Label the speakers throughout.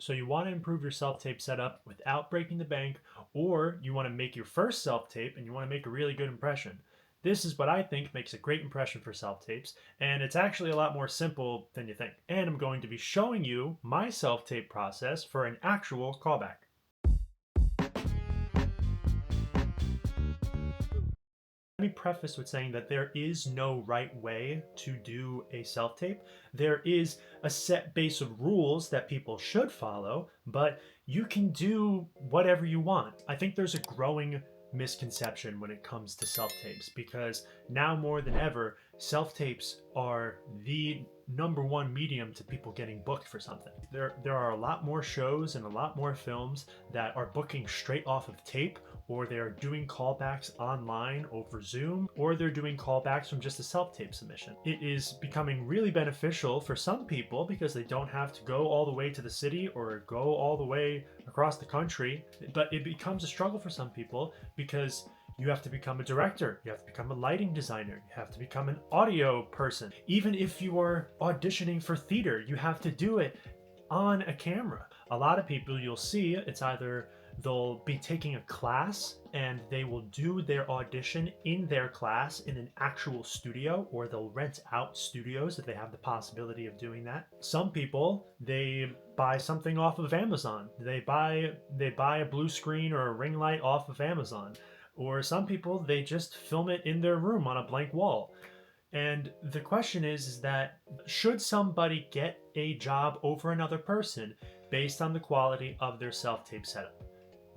Speaker 1: So you want to improve your self-tape setup without breaking the bank, or you want to make your first self-tape and you want to make a really good impression. This is what I think makes a great impression for self-tapes, and it's actually a lot more simple than you think. And I'm going to be showing you my self-tape process for an actual callback. Let me preface with saying that there is no right way to do a self tape. There is a set base of rules that people should follow, but you can do whatever you want. I think there's a growing misconception when it comes to self tapes because now more than ever, self tapes are the number one medium to people getting booked for something. There are a lot more shows and a lot more films that are booking straight off of tape, or they're doing callbacks online over Zoom, or they're doing callbacks from just a self-tape submission. It is becoming really beneficial for some people because they don't have to go all the way to the city or go all the way across the country, but it becomes a struggle for some people because you have to become a director, you have to become a lighting designer, you have to become an audio person. Even if you are auditioning for theater, you have to do it on a camera. A lot of people you'll see, it's either they'll be taking a class and they will do their audition in their class in an actual studio, or they'll rent out studios if they have the possibility of doing that. Some people, they buy something off of Amazon. They buy a blue screen or a ring light off of Amazon. Or some people, they just film it in their room on a blank wall. And the question is that should somebody get a job over another person based on the quality of their self-tape setup?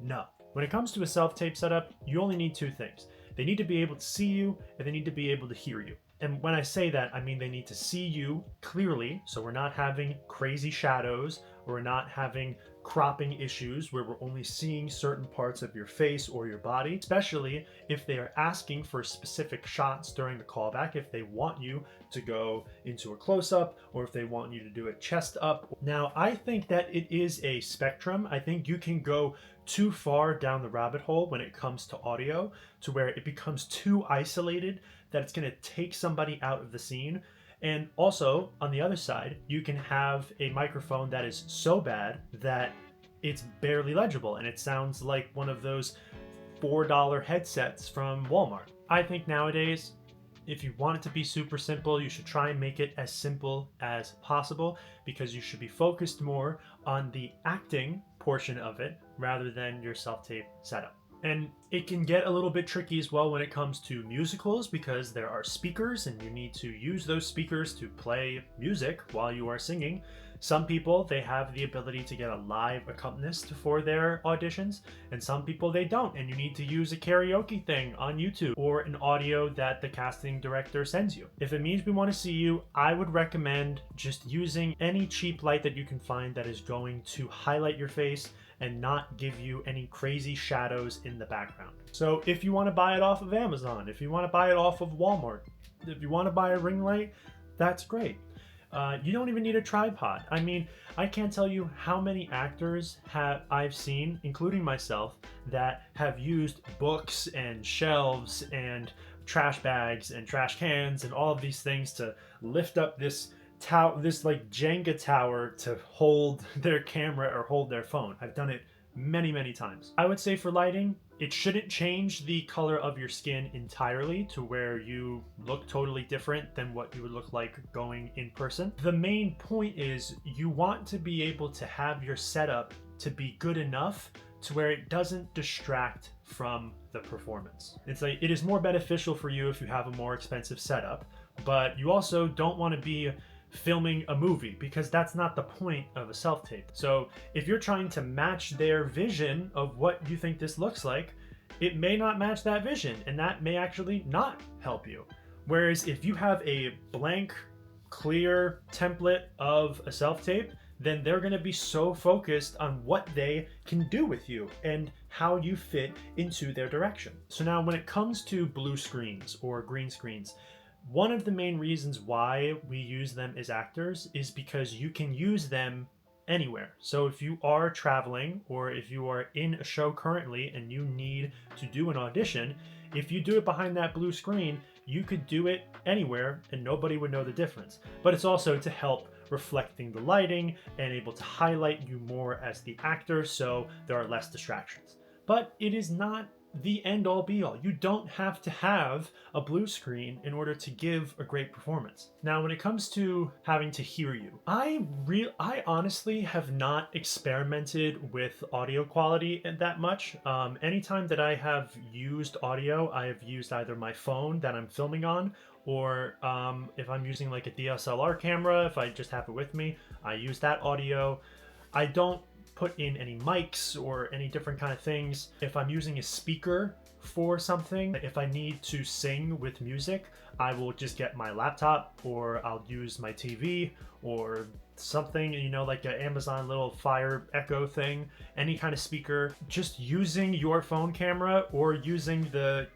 Speaker 1: No. When it comes to a self-tape setup, you only need two things. They need to be able to see you and they need to be able to hear you. And when I say that, I mean they need to see you clearly, so we're not having crazy shadows, or we're not having cropping issues where we're only seeing certain parts of your face or your body, especially if they are asking for specific shots during the callback, if they want you to go into a close-up or if they want you to do a chest up. Now, I think that it is a spectrum. I think you can go too far down the rabbit hole when it comes to audio to where it becomes too isolated that it's going to take somebody out of the scene. And also, on the other side, you can have a microphone that is so bad that it's barely legible and it sounds like one of those $4 headsets from Walmart. I think nowadays, if you want it to be super simple, you should try and make it as simple as possible because you should be focused more on the acting portion of it rather than your self-tape setup. And it can get a little bit tricky as well when it comes to musicals because there are speakers and you need to use those speakers to play music while you are singing. Some people, they have the ability to get a live accompanist for their auditions, and some people they don't, and you need to use a karaoke thing on YouTube or an audio that the casting director sends you. If it means we want to see you, I would recommend just using any cheap light that you can find that is going to highlight your face and not give you any crazy shadows in the background. So if you want to buy it off of Amazon, if you want to buy it off of Walmart, if you want to buy a ring light, that's great. You don't even need a tripod. I mean, I can't tell you how many actors I've seen, including myself, that have used books and shelves and trash bags and trash cans and all of these things to lift up this like Jenga tower to hold their camera or hold their phone. I've done it many, many times. I would say for lighting, it shouldn't change the color of your skin entirely to where you look totally different than what you would look like going in person. The main point is you want to be able to have your setup to be good enough to where it doesn't distract from the performance. It's like it is more beneficial for you if you have a more expensive setup, but you also don't want to be filming a movie because that's not the point of a self-tape. So if you're trying to match their vision of what you think this looks like, it may not match that vision and that may actually not help you. Whereas if you have a blank, clear template of a self-tape, then they're going to be so focused on what they can do with you and how you fit into their direction. So now when it comes to blue screens or green screens, one of the main reasons why we use them as actors is because you can use them anywhere. So if you are traveling or if you are in a show currently and you need to do an audition, if you do it behind that blue screen, you could do it anywhere and nobody would know the difference. But it's also to help reflecting the lighting and able to highlight you more as the actor, so there are less distractions. But it is not the end all be all. You don't have to have a blue screen in order to give a great performance. Now, when it comes to having to hear you, I honestly have not experimented with audio quality that much. Anytime that I have used audio, I have used either my phone that I'm filming on, or if I'm using like a DSLR camera, if I just have it with me, I use that audio. I don't put in any mics or any different kind of things. If I'm using a speaker for something, if I need to sing with music, I will just get my laptop, or I'll use my TV or something, you know, like an Amazon little Fire Echo thing, any kind of speaker. Just using your phone camera or using the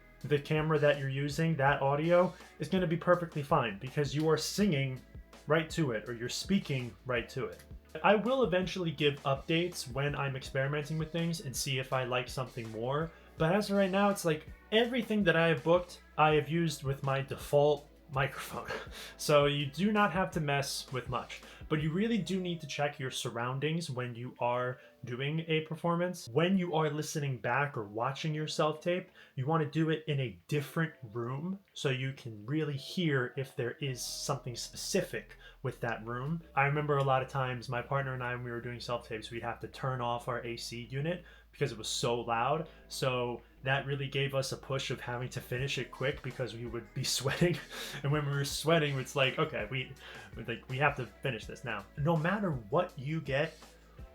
Speaker 1: camera that you're using, that audio is going to be perfectly fine because you are singing right to it, or you're speaking right to it. I will eventually give updates when I'm experimenting with things and see if I like something more, but as of right now, it's like everything that I have booked, I have used with my default microphone. So you do not have to mess with much, but you really do need to check your surroundings when you are doing a performance. When you are listening back or watching your self-tape, you want to do it in a different room so you can really hear if there is something specific with that room. I remember a lot of times my partner and I, when we were doing self-tapes, we'd have to turn off our AC unit because it was so loud. So that really gave us a push of having to finish it quick because we would be sweating. And when we were sweating, it's like, okay, we have to finish this now. No matter what you get,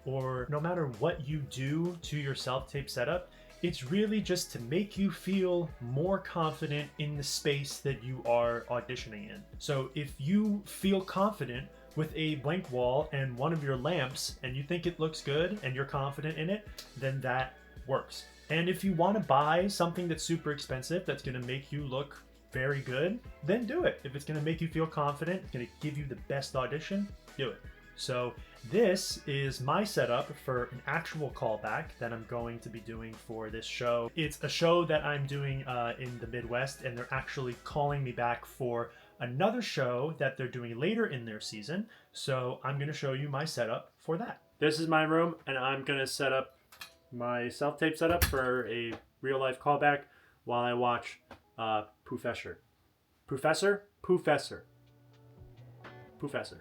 Speaker 1: or no matter what you do to your self-tape setup, it's really just to make you feel more confident in the space that you are auditioning in. So if you feel confident with a blank wall and one of your lamps and you think it looks good and you're confident in it, then that works. And if you want to buy something that's super expensive that's going to make you look very good, then do it. If it's going to make you feel confident, it's going to give you the best audition, do it. So this is my setup for an actual callback that I'm going to be doing for this show. It's a show that I'm doing in the Midwest, and they're actually calling me back for another show that they're doing later in their season. So I'm going to show you my setup for that. This is my room, and I'm going to set up my self-tape setup for a real-life callback while I watch Poofessor. Poofessor? Poofessor. Poofessor.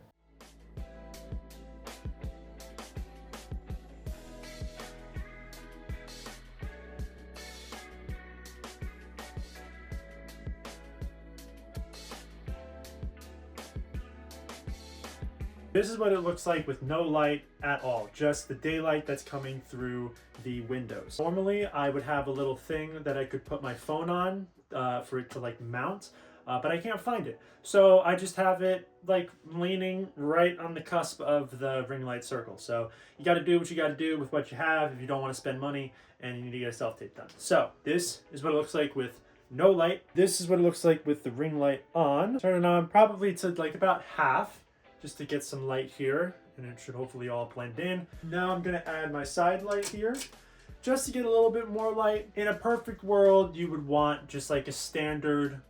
Speaker 1: This is what it looks like with no light at all, just the daylight that's coming through the windows. Normally, I would have a little thing that I could put my phone on for it to like mount, but I can't find it. So I just have it like leaning right on the cusp of the ring light circle. So you got to do what you got to do with what you have if you don't want to spend money and you need to get a self-tape done. So this is what it looks like with no light. This is what it looks like with the ring light on. Turn it on probably to like about half, just to get some light here, and it should hopefully all blend in. Now I'm gonna add my side light here, just to get a little bit more light. In a perfect world, you would want just like a standard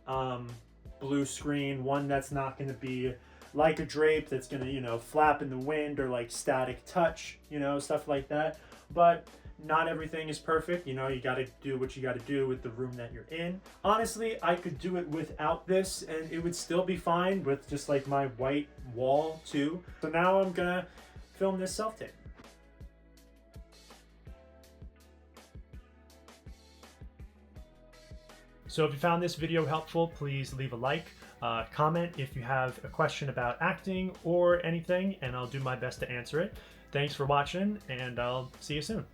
Speaker 1: blue screen, one that's not gonna be like a drape that's gonna, you know, flap in the wind, or like static touch, you know, stuff like that. But not everything is perfect. You know, you got to do what you got to do with the room that you're in. Honestly, I could do it without this and it would still be fine with just like my white wall too. So now I'm gonna film this self-tape. So if you found this video helpful, please leave a like, comment if you have a question about acting or anything, and I'll do my best to answer it. Thanks for watching, and I'll see you soon.